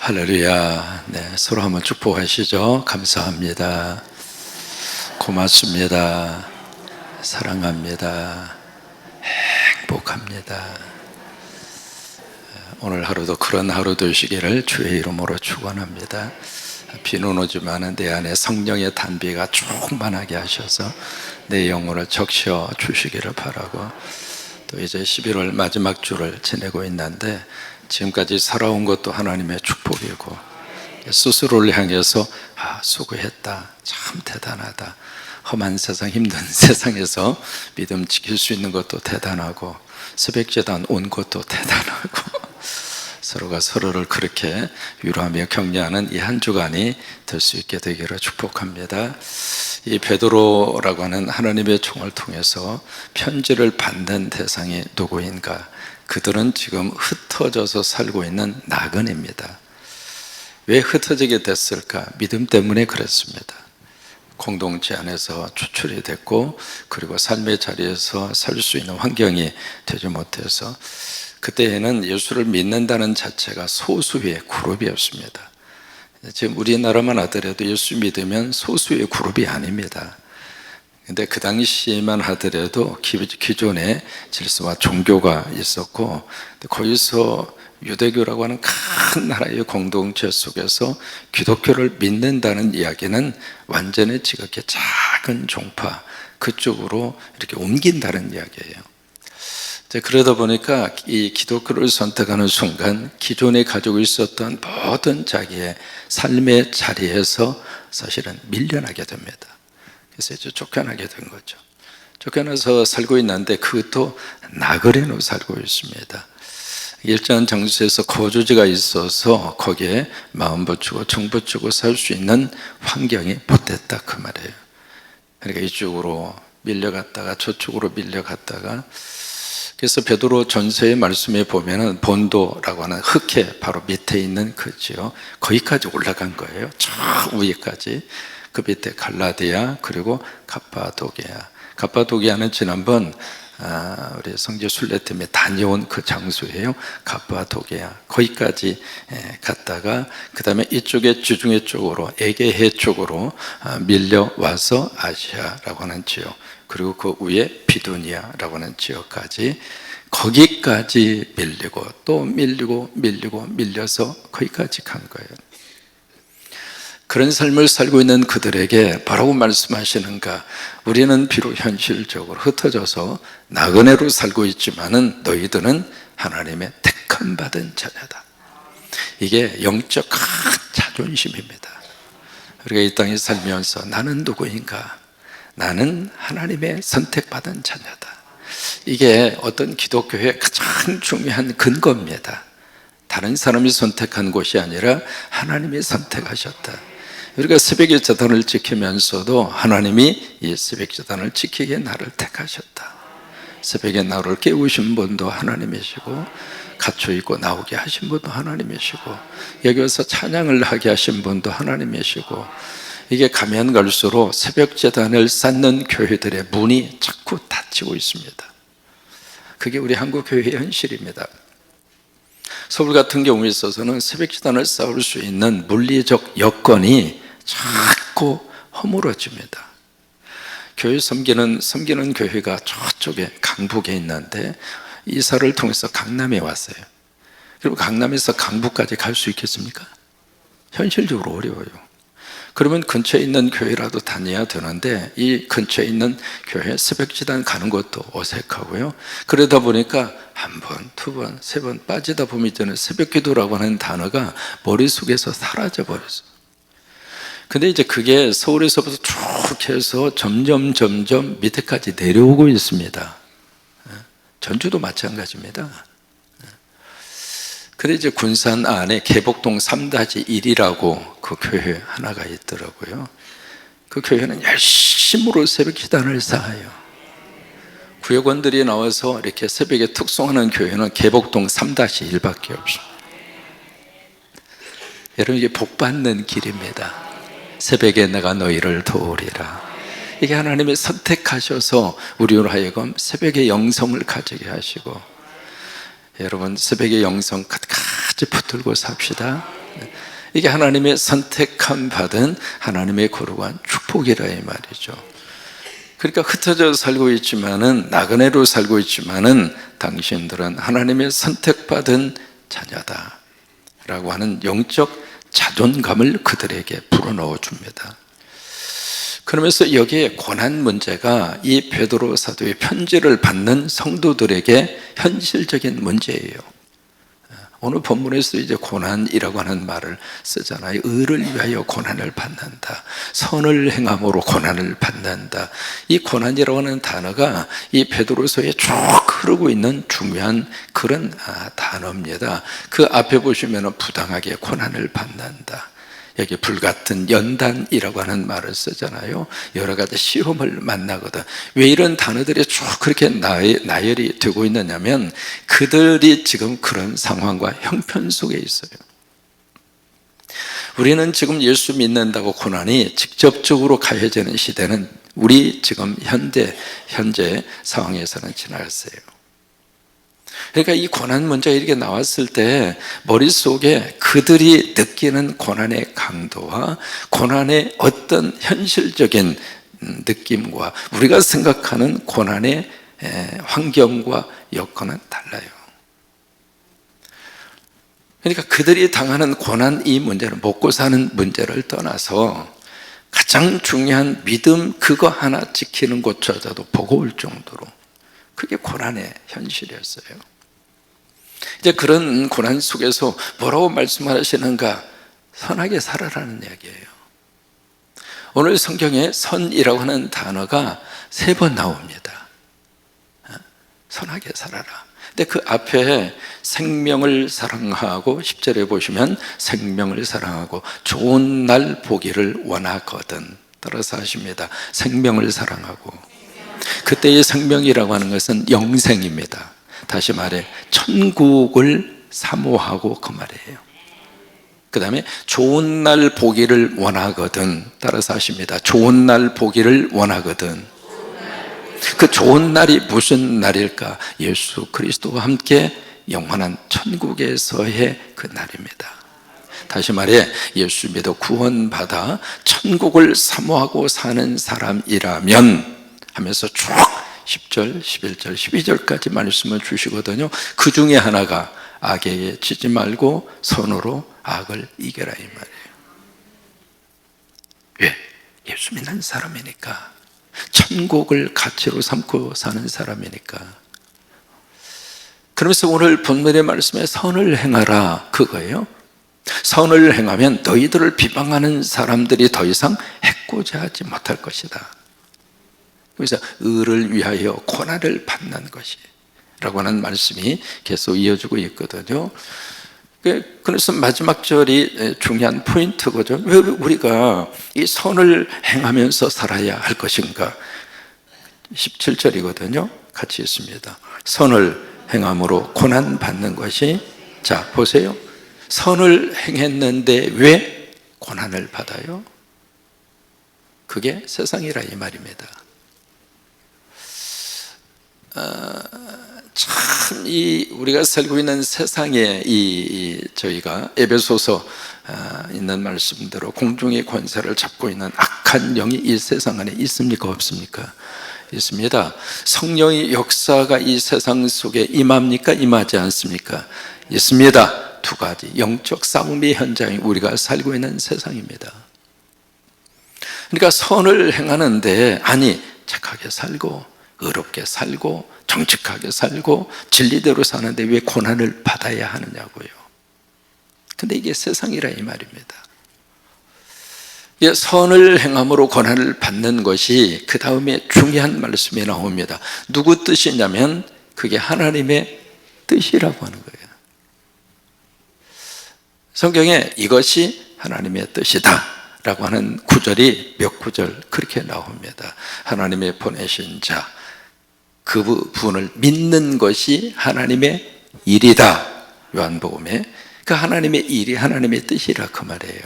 할렐루야. 네, 서로 한번 축복하시죠. 감사합니다. 고맙습니다. 사랑합니다. 행복합니다. 오늘 하루도 그런 하루 되시기를 주의 이름으로 축원합니다. 비는 오지만 내 안에 성령의 단비가 충만하게 하셔서 내 영혼을 적셔 주시기를 바라고, 또 이제 11월 마지막 주를 지내고 있는데 지금까지 살아온 것도 하나님의 축복이고, 스스로를 향해서 수고했다, 참 대단하다, 험한 세상, 힘든 세상에서 믿음 지킬 수 있는 것도 대단하고, 새벽제단 온 것도 대단하고, 서로가 서로를 그렇게 위로하며 격려하는 이 한 주간이 될 수 있게 되기를 축복합니다. 이 베드로라고 하는 하나님의 종을 통해서 편지를 받는 대상이 누구인가? 그들은 지금 흩어져서 살고 있는 나그네입니다. 왜 흩어지게 됐을까? 믿음 때문에 그랬습니다. 공동체 안에서 추출이 됐고, 그리고 삶의 자리에서 살 수 있는 환경이 되지 못해서, 그때에는 예수를 믿는다는 자체가 소수의 그룹이었습니다. 지금 우리나라만 하더라도 예수 믿으면 소수의 그룹이 아닙니다. 근데 그 당시만 하더라도 기존에 질서와 종교가 있었고, 거기서 유대교라고 하는 큰 나라의 공동체 속에서 기독교를 믿는다는 이야기는 완전히 지극히 작은 종파 그쪽으로 이렇게 옮긴다는 이야기예요. 그러다 보니까 이 기독교를 선택하는 순간 기존에 가지고 있었던 모든 자기의 삶의 자리에서 사실은 밀려나게 됩니다. 그래서 이제 쫓겨나게 된 거죠. 쫓겨나서 살고 있는데 그것도 나그네로 살고 있습니다. 일정한 장소에서 거주지가 있어서 거기에 마음 붙이고 정 붙이고 살 수 있는 환경이 못 됐다, 그 말이에요. 그러니까 이쪽으로 밀려갔다가 저쪽으로 밀려갔다가, 그래서 베드로 전서의 말씀에 보면은 본도라고 하는 흑해 바로 밑에 있는 그지요, 거기까지 올라간 거예요. 저 위에까지. 그 밑에 갈라디아, 그리고 갑바도기아는 지난번 우리 성지 순례팀에 다녀온 그 장소예요. 갑바도기아 거기까지 갔다가, 그 다음에 이쪽에 지중해 쪽으로, 에게해 쪽으로 밀려와서 아시아라고 하는 지역, 그리고 그 위에 비두니아라고 하는 지역까지, 거기까지 밀리고 또 밀려서 거기까지 간 거예요. 그런 삶을 살고 있는 그들에게 뭐라고 말씀하시는가? 우리는 비록 현실적으로 흩어져서 나그네로 살고 있지만은 너희들은 하나님의 택함 받은 자녀다. 이게 영적 큰 자존심입니다. 우리가 이 땅에 살면서 나는 누구인가? 나는 하나님의 선택받은 자녀다. 이게 어떤 기독교의 가장 중요한 근거입니다. 다른 사람이 선택한 것이 아니라 하나님이 선택하셨다. 우리가 새벽의 제단을 지키면서도 하나님이 이 새벽 제단을 지키기에 나를 택하셨다. 새벽에 나를 깨우신 분도 하나님이시고, 갇혀있고 나오게 하신 분도 하나님이시고, 여기 와서 찬양을 하게 하신 분도 하나님이시고, 이게 가면 갈수록 새벽 제단을 쌓는 교회들의 문이 자꾸 닫히고 있습니다. 그게 우리 한국 교회의 현실입니다. 서울 같은 경우에 있어서는 새벽 제단을 쌓을 수 있는 물리적 여건이 자꾸 허물어집니다. 교회 섬기는 교회가 저쪽에 강북에 있는데 이사를 통해서 강남에 왔어요. 그리고 강남에서 강북까지 갈 수 있겠습니까? 현실적으로 어려워요. 그러면 근처에 있는 교회라도 다녀야 되는데, 이 근처에 있는 교회 새벽지단 가는 것도 어색하고요. 그러다 보니까 한 번, 두 번, 세 번 빠지다 보면 저는 새벽기도라고 하는 단어가 머릿속에서 사라져 버렸어요. 근데 이제 그게 서울에서부터 쭉 해서 점점 밑에까지 내려오고 있습니다. 전주도 마찬가지입니다. 근데 이제 군산 안에 개복동 3-1이라고 그 교회 하나가 있더라고요. 그 교회는 열심으로 새벽 기단을 쌓아요. 구역원들이 나와서 이렇게 새벽에 특송하는 교회는 개복동 3-1밖에 없어요. 여러분, 이게 복 받는 길입니다. 새벽에 내가 너희를 도우리라. 이게 하나님이 선택하셔서 우리로 하여금 새벽의 영성을 가지게 하시고, 여러분 새벽의 영성 같이 붙들고 삽시다. 이게 하나님의 선택함 받은 하나님의 거룩한 축복이라 이 말이죠. 그러니까 흩어져 살고 있지만은, 나그네로 살고 있지만은 당신들은 하나님의 선택받은 자녀다 라고 하는 영적 자존감을 그들에게 불어넣어 줍니다. 그러면서 여기에 고난 문제가 이 베드로 사도의 편지를 받는 성도들에게 현실적인 문제예요. 오늘 본문에서 이제 고난이라고 하는 말을 쓰잖아요. 의를 위하여 고난을 받는다, 선을 행함으로 고난을 받는다. 이 고난이라고 하는 단어가 이 베드로서에 쭉 흐르고 있는 중요한 그런 단어입니다. 그 앞에 보시면 부당하게 고난을 받는다, 여기 불같은 연단이라고 하는 말을 쓰잖아요. 여러 가지 시험을 만나거든. 왜 이런 단어들이 쭉 그렇게 나열이 되고 있느냐면 그들이 지금 그런 상황과 형편 속에 있어요. 우리는 지금 예수 믿는다고 고난이 직접적으로 가해지는 시대는 우리 지금 현재 상황에서는 지나갔어요. 그러니까 이 고난 문제가 이렇게 나왔을 때 머릿속에 그들이 느끼는 고난의 강도와 고난의 어떤 현실적인 느낌과 우리가 생각하는 고난의 환경과 여건은 달라요. 그러니까 그들이 당하는 고난, 이 문제는 먹고 사는 문제를 떠나서 가장 중요한 믿음 그거 하나 지키는 것조차도 버거울 정도로 그게 고난의 현실이었어요. 이제 그런 고난 속에서 뭐라고 말씀하시는가? 선하게 살아라는 이야기예요. 오늘 성경에 선이라고 하는 단어가 3번 나옵니다. 선하게 살아라. 근데 그 앞에 생명을 사랑하고 10절에 보시면 생명을 사랑하고 좋은 날 보기를 원하거든. 따라서 하십니다. 생명을 사랑하고. 그때의 생명이라고 하는 것은 영생입니다. 다시 말해 천국을 사모하고 그 말이에요. 그 다음에 좋은 날 보기를 원하거든. 따라서 하십니다. 좋은 날 보기를 원하거든. 그 좋은 날이 무슨 날일까? 예수 그리스도와 함께 영원한 천국에서의 그 날입니다. 다시 말해 예수 믿어 구원받아 천국을 사모하고 사는 사람이라면 하면서 쭉 10절, 11절, 12절까지 말씀을 주시거든요. 그 중에 하나가 악에게 지지 말고 선으로 악을 이겨라 이 말이에요. 왜? 예수 믿는 사람이니까, 천국을 가치로 삼고 사는 사람이니까. 그러면서 오늘 본문의 말씀에 선을 행하라 그거예요. 선을 행하면 너희들을 비방하는 사람들이 더 이상 해코지 하지 못할 것이다. 그래서 의를 위하여 고난을 받는 것이라고 하는 말씀이 계속 이어지고 있거든요. 그래서 마지막 절이 중요한 포인트거죠. 왜 우리가 이 선을 행하면서 살아야 할 것인가? 17절이거든요. 같이 있습니다. 선을 행함으로 고난 받는 것이, 자 보세요. 선을 행했는데 왜 고난을 받아요? 그게 세상이라 이 말입니다. 참 우리가 살고 있는 세상에 저희가 에베소서 있는 말씀대로 공중의 권세를 잡고 있는 악한 영이 이 세상 안에 있습니까? 없습니까? 있습니다. 성령의 역사가 이 세상 속에 임합니까? 임하지 않습니까? 있습니다. 두 가지 영적 싸움의 현장이 우리가 살고 있는 세상입니다. 그러니까 선을 행하는데 착하게 살고 의롭게 살고 정직하게 살고 진리대로 사는데 왜 고난을 받아야 하느냐고요. 근데 이게 세상이라 이 말입니다. 선을 행함으로 고난을 받는 것이 그 다음에 중요한 말씀이 나옵니다. 누구 뜻이냐면 그게 하나님의 뜻이라고 하는 거예요. 성경에 이것이 하나님의 뜻이다 라고 하는 구절이 몇 구절 그렇게 나옵니다. 하나님의 보내신 자, 그분을 믿는 것이 하나님의 일이다. 요한복음에 그 하나님의 일이 하나님의 뜻이라 그 말이에요.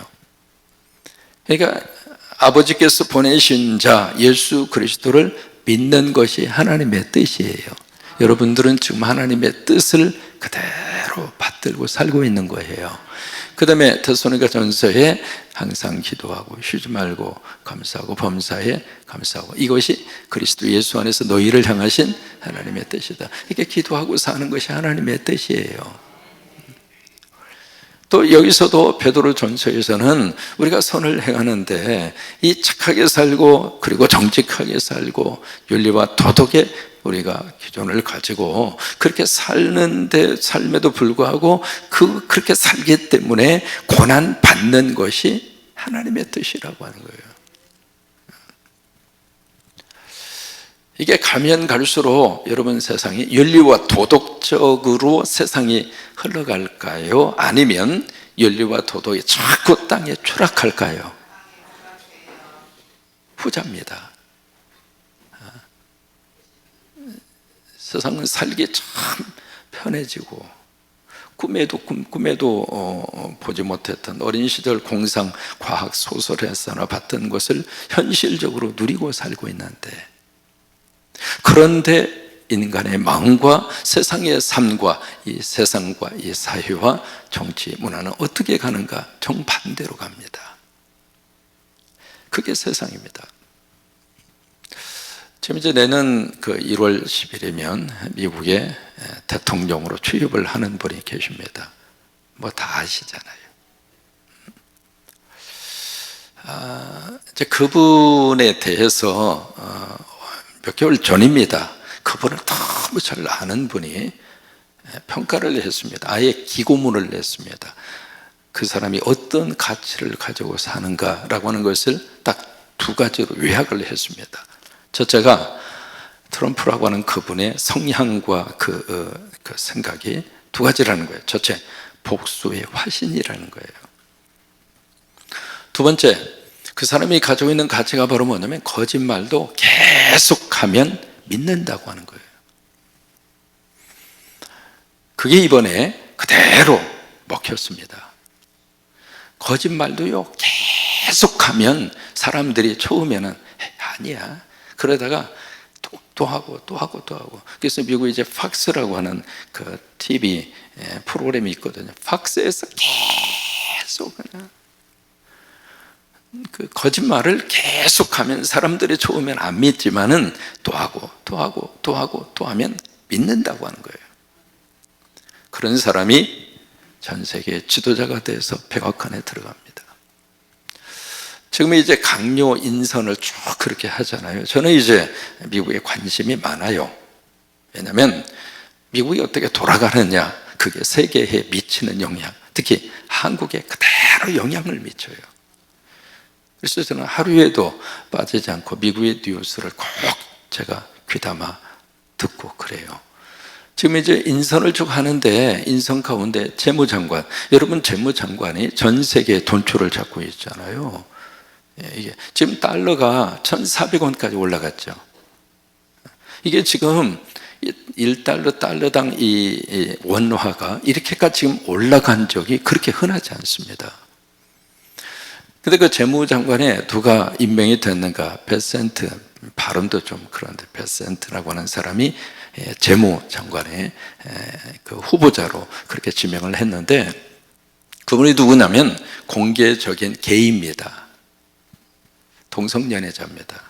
그러니까 아버지께서 보내신 자 예수 그리스도를 믿는 것이 하나님의 뜻이에요. 여러분들은 지금 하나님의 뜻을 그대로 받들고 살고 있는 거예요. 그 다음에 데살로니가 전서에 항상 기도하고 쉬지 말고 감사하고 범사에 감사하고 이것이 그리스도 예수 안에서 너희를 향하신 하나님의 뜻이다. 이렇게 기도하고 사는 것이 하나님의 뜻이에요. 또 여기서도 베드로 전서에서는 우리가 선을 행하는데 이 착하게 살고 그리고 정직하게 살고 윤리와 도덕의 우리가 기준을 가지고 그렇게 살는데 삶에도 불구하고 그렇게 살기 때문에 고난 받는 것이 하나님의 뜻이라고 하는 거예요. 이게 가면 갈수록 여러분 세상이 윤리와 도덕적으로 세상이 흘러갈까요? 아니면 윤리와 도덕이 자꾸 땅에 추락할까요? 후자입니다. 세상은 살기 참 편해지고 꿈에도 보지 못했던 어린 시절 공상 과학 소설에서나 봤던 것을 현실적으로 누리고 살고 있는데, 그런데 인간의 마음과 세상의 삶과 이 세상과 이 사회와 정치 문화는 어떻게 가는가? 정반대로 갑니다. 그게 세상입니다. 지금 이제 내년 1월 10일이면 미국의 대통령으로 취임을 하는 분이 계십니다. 뭐 다 아시잖아요. 이제 그분에 대해서 몇 개월 전입니다. 그분을 너무 잘 아는 분이 평가를 했습니다. 아예 기고문을 냈습니다. 그 사람이 어떤 가치를 가지고 사는가라고 하는 것을 딱 두 가지로 요약을 했습니다. 첫째가 트럼프라고 하는 그분의 성향과 그 생각이 두 가지라는 거예요. 첫째, 복수의 화신이라는 거예요. 두 번째, 그 사람이 가지고 있는 가치가 바로 뭐냐면 거짓말도 계속하면 믿는다고 하는 거예요. 그게 이번에 그대로 먹혔습니다. 거짓말도요, 계속하면 사람들이 처음에는 아니야. 그러다가 또 하고. 그래서 미국에 이제 팍스라고 하는 그 TV 프로그램이 있거든요. 팍스에서 계속 그냥 그 거짓말을 계속하면 사람들이 처음엔 안 믿지만은 또 하면 믿는다고 하는 거예요. 그런 사람이 전 세계 지도자가 돼서 백악관에 들어갑니다. 지금 이제 강요 인선을 쭉 그렇게 하잖아요. 저는 이제 미국에 관심이 많아요. 왜냐하면 미국이 어떻게 돌아가느냐, 그게 세계에 미치는 영향, 특히 한국에 그대로 영향을 미쳐요. 그래서 저는 하루에도 빠지지 않고 미국의 뉴스를 꼭 제가 귀담아 듣고 그래요. 지금 이제 인선을 쭉 하는데 인선 가운데 재무장관, 여러분 재무장관이 전 세계의 돈줄을 잡고 있잖아요. 이게 지금 달러가 1,400원까지 올라갔죠. 이게 지금 1달러, 달러당 이 원화가 이렇게까지 지금 올라간 적이 그렇게 흔하지 않습니다. 근데 그 재무장관에 누가 임명이 됐는가? 베센트, 발음도 좀 그런데 베센트라고 하는 사람이 재무장관의 그 후보자로 그렇게 지명을 했는데, 그분이 누구냐면 공개적인 게이입니다. 동성연애자입니다.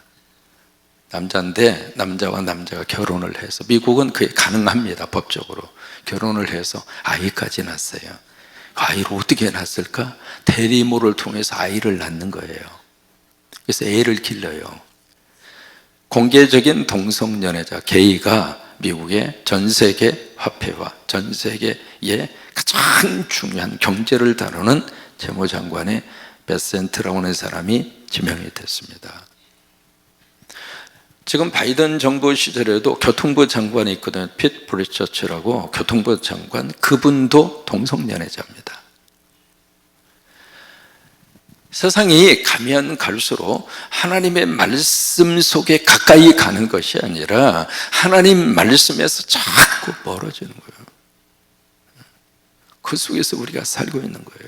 남자인데 남자와 남자가 결혼을 해서, 미국은 그게 가능합니다. 법적으로 결혼을 해서 아이까지 낳았어요. 아이를 어떻게 낳았을까? 대리모를 통해서 아이를 낳는 거예요. 그래서 애를 길러요. 공개적인 동성연애자 게이가 미국의 전 세계 화폐와 전 세계의 가장 중요한 경제를 다루는 재무장관의 베센트라고 하는 사람이 지명이 됐습니다. 지금 바이든 정부 시절에도 교통부 장관이 있거든요. 핏 브리처치라고 교통부 장관, 그분도 동성연애자입니다. 세상이 가면 갈수록 하나님의 말씀 속에 가까이 가는 것이 아니라 하나님 말씀에서 자꾸 멀어지는 거예요. 그 속에서 우리가 살고 있는 거예요.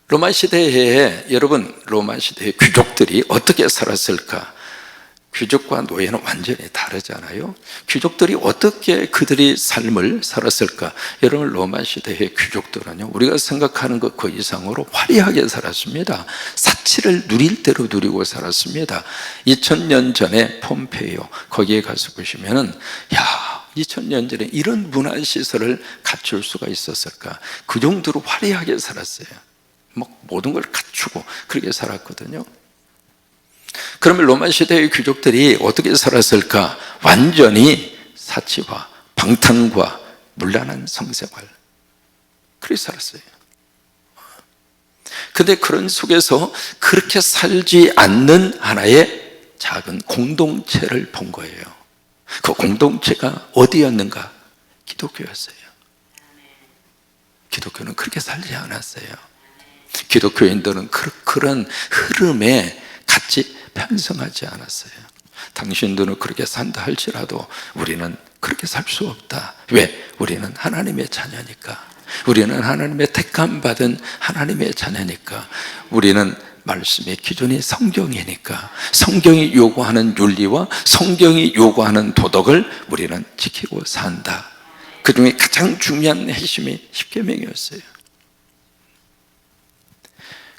로마 시대에, 여러분, 로마 시대의 귀족들이 어떻게 살았을까? 귀족과 노예는 완전히 다르잖아요. 귀족들이 어떻게 그들이 삶을 살았을까? 여러분, 로마 시대의 귀족들은요, 우리가 생각하는 것 그 이상으로 화려하게 살았습니다. 사치를 누릴 대로 누리고 살았습니다. 2000년 전에 폼페이오, 거기에 가서 보시면은, 야, 2000년 전에 이런 문화시설을 갖출 수가 있었을까? 그 정도로 화려하게 살았어요. 모든 걸 갖추고 그렇게 살았거든요. 그러면 로마 시대의 귀족들이 어떻게 살았을까? 완전히 사치와 방탕과 문란한 성생활, 그렇게 살았어요. 근데 그런 속에서 그렇게 살지 않는 하나의 작은 공동체를 본 거예요. 그 공동체가 어디였는가? 기독교였어요. 기독교는 그렇게 살지 않았어요. 기독교인들은 그런 흐름에 같이 편성하지 않았어요. 당신들은 그렇게 산다 할지라도 우리는 그렇게 살 수 없다. 왜? 우리는 하나님의 자녀니까. 우리는 하나님의 택함받은 하나님의 자녀니까. 우리는 말씀의 기준이 성경이니까. 성경이 요구하는 윤리와 성경이 요구하는 도덕을 우리는 지키고 산다. 그 중에 가장 중요한 핵심이 십계명이었어요.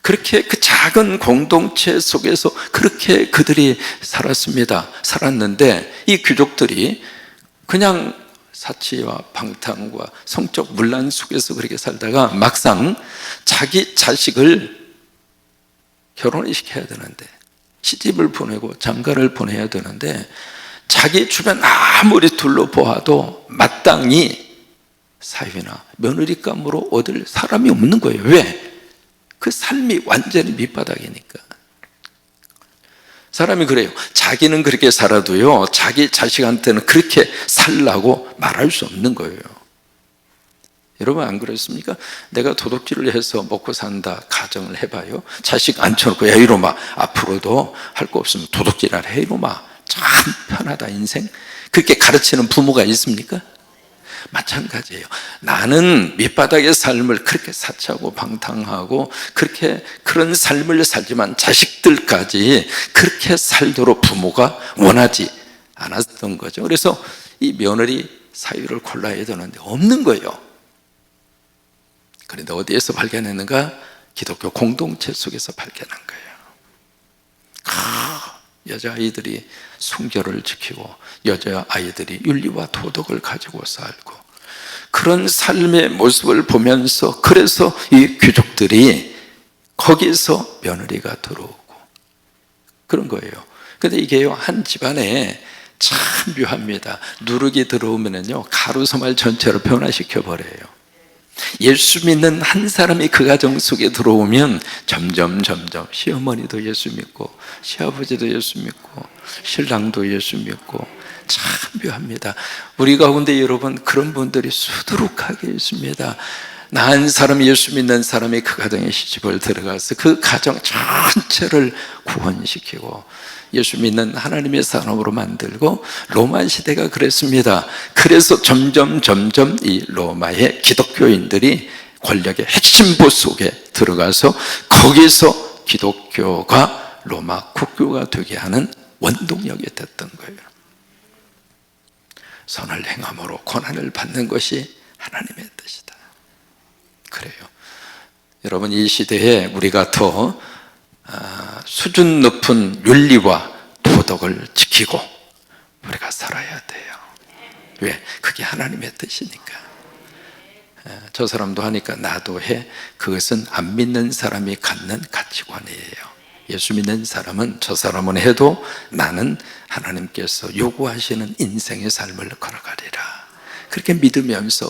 그렇게 그 작은 공동체 속에서 그렇게 그들이 살았는데, 이 귀족들이 그냥 사치와 방탕과 성적 문란 속에서 그렇게 살다가 막상 자기 자식을 결혼을 시켜야 되는데, 시집을 보내고 장가를 보내야 되는데, 자기 주변 아무리 둘러보아도 마땅히 사위나 며느리감으로 얻을 사람이 없는 거예요. 왜? 그 삶이 완전히 밑바닥이니까. 사람이 그래요. 자기는 그렇게 살아도요, 자기 자식한테는 그렇게 살라고 말할 수 없는 거예요. 여러분, 안 그렇습니까? 내가 도둑질을 해서 먹고 산다 가정을 해봐요. 자식 앉혀놓고, 야 이놈아, 앞으로도 할 거 없으면 도둑질을 해 이놈아, 참 편하다 인생. 그렇게 가르치는 부모가 있습니까? 마찬가지예요. 나는 밑바닥의 삶을 그렇게 사치하고 방탕하고 그런 삶을 살지만 자식들까지 그렇게 살도록 부모가 원하지 않았던 거죠. 그래서 이 며느리 사위를 골라야 되는데 없는 거예요. 그런데 어디에서 발견했는가? 기독교 공동체 속에서 발견한 거예요. 여자아이들이 순결을 지키고 여자아이들이 윤리와 도덕을 가지고 살고, 그런 삶의 모습을 보면서, 그래서 이 귀족들이 거기서 며느리가 들어오고 그런 거예요. 근데 이게요, 한 집안에 참 묘합니다. 누룩이 들어오면은요, 가루소말 전체로 변화시켜 버려요. 예수 믿는 한 사람이 그 가정 속에 들어오면 점점 시어머니도 예수 믿고, 시아버지도 예수 믿고, 신랑도 예수 믿고, 참 묘합니다. 우리 가운데 여러분, 그런 분들이 수두룩하게 있습니다. 나 한 사람, 예수 믿는 사람이 그 가정에 시집을 들어가서 그 가정 전체를 구원시키고 예수 믿는 하나님의 사람으로 만들고, 로마 시대가 그랬습니다. 그래서 점점 이 로마의 기독교인들이 권력의 핵심부 속에 들어가서 거기서 기독교가 로마 국교가 되게 하는 원동력이 됐던 거예요. 선을 행함으로 고난을 받는 것이 하나님의 뜻이다. 그래요. 여러분, 이 시대에 우리가 더 수준 높은 윤리와 도덕을 지키고 우리가 살아야 돼요. 왜? 그게 하나님의 뜻이니까. 저 사람도 하니까 나도 해. 그것은 안 믿는 사람이 갖는 가치관이에요. 예수 믿는 사람은 저 사람은 해도 나는 하나님께서 요구하시는 인생의 삶을 걸어가리라, 그렇게 믿으면서,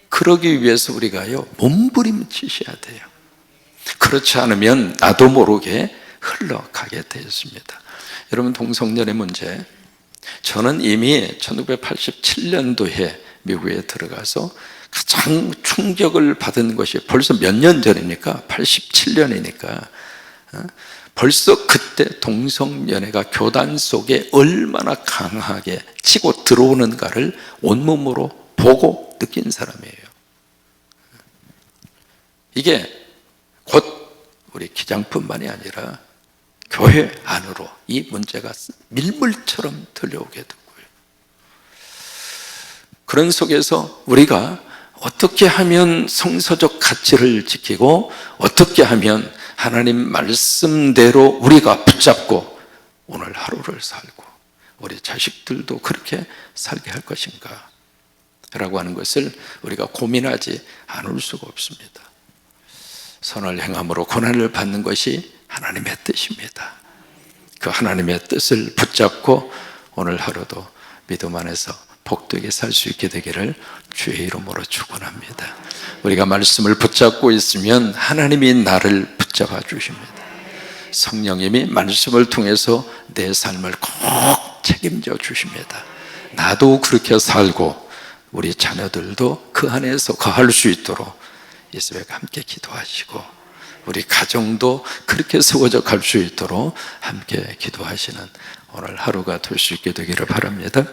그러기 위해서 우리가요, 몸부림치셔야 돼요. 그렇지 않으면 나도 모르게 흘러가게 되었습니다. 여러분, 동성연애 문제, 저는 이미 1987년도에 미국에 들어가서 가장 충격을 받은 것이 벌써 몇 년 전입니까? 87년이니까 벌써 그때 동성연애가 교단 속에 얼마나 강하게 치고 들어오는가를 온몸으로 보고 느낀 사람이에요. 이게 곧 우리 기장뿐만이 아니라 교회 안으로 이 문제가 밀물처럼 들려오게 되고요. 그런 속에서 우리가 어떻게 하면 성서적 가치를 지키고 어떻게 하면 하나님 말씀대로 우리가 붙잡고 오늘 하루를 살고 우리 자식들도 그렇게 살게 할 것인가 라고 하는 것을 우리가 고민하지 않을 수가 없습니다. 선을 행함으로 고난을 받는 것이 하나님의 뜻입니다. 그 하나님의 뜻을 붙잡고 오늘 하루도 믿음 안에서 복되게 살 수 있게 되기를 주의 이름으로 축원합니다. 우리가 말씀을 붙잡고 있으면 하나님이 나를 붙잡아 주십니다. 성령님이 말씀을 통해서 내 삶을 꼭 책임져 주십니다. 나도 그렇게 살고 우리 자녀들도 그 안에서 거할 수 있도록 이 새벽 함께 기도하시고 우리 가정도 그렇게 세워져 갈 수 있도록 함께 기도하시는 오늘 하루가 될 수 있게 되기를 바랍니다.